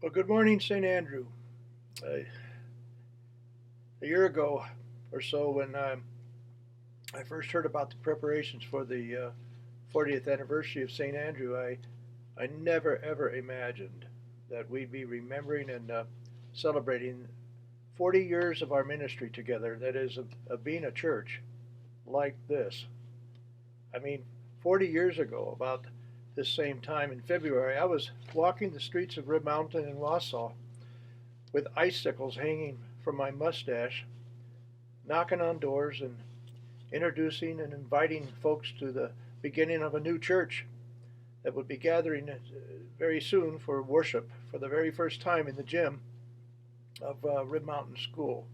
Well, good morning, St. Andrew. A year ago or so, when I first heard about the preparations for the 40th anniversary of St. Andrew, I never ever imagined that we'd be remembering and celebrating 40 years of our ministry together, that is, of being a church like this. I mean, 40 years ago, about this same time in February, I was walking the streets of Rib Mountain in Wausau with icicles hanging from my mustache, knocking on doors and introducing and inviting folks to the beginning of a new church that would be gathering very soon for worship for the very first time in the gym of Rib Mountain School.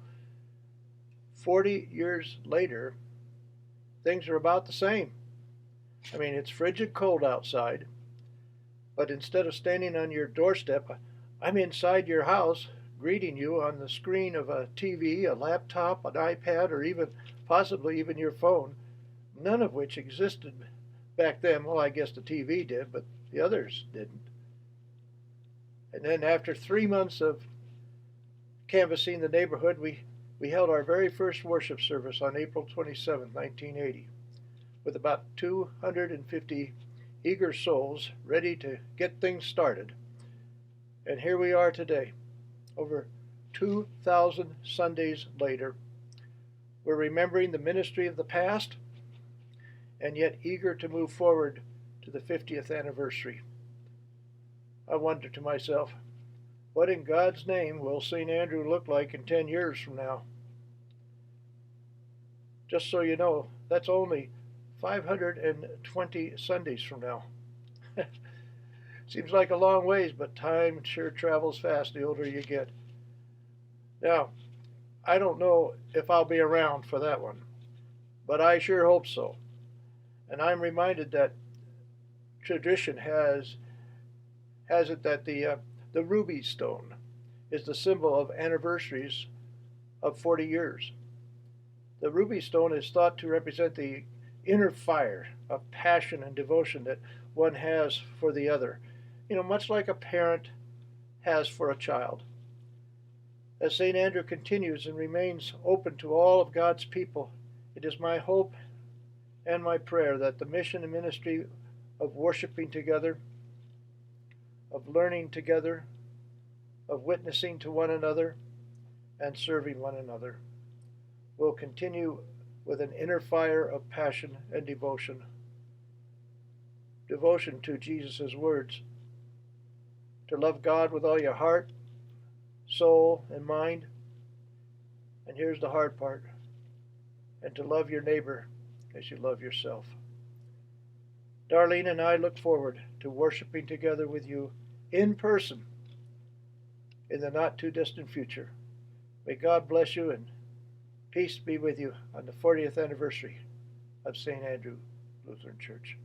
40 years later, things are about the same. I mean, it's frigid cold outside, but instead of standing on your doorstep, I'm inside your house greeting you on the screen of a TV, a laptop, an iPad, or even possibly even your phone, none of which existed back then. Well, I guess the TV did, but the others didn't. And then after 3 months of canvassing the neighborhood, we held our very first worship service on April 27, 1980, with about 250 eager souls ready to get things started. And here we are today, over 2,000 Sundays later. We're remembering the ministry of the past and yet eager to move forward to the 50th anniversary. I wonder to myself, what in God's name will St. Andrew look like in 10 years from now? Just so you know, that's only 520 Sundays from now. Seems like a long ways, but time sure travels fast the older you get. Now, I don't know if I'll be around for that one, but I sure hope so. And I'm reminded that tradition has it that the ruby stone is the symbol of anniversaries of 40 years. The ruby stone is thought to represent the inner fire of passion and devotion that one has for the other, much like a parent has for a child. As St. Andrew continues and remains open to all of God's people, it is my hope and my prayer that the mission and ministry of worshiping together, of learning together, of witnessing to one another, and serving one another will continue with an inner fire of passion and devotion. Devotion to Jesus' words, to love God with all your heart, soul, and mind. And here's the hard part, and to love your neighbor as you love yourself. Darlene and I look forward to worshiping together with you in person in the not too distant future. May God bless you and peace be with you on the 40th anniversary of St. Andrew Lutheran Church.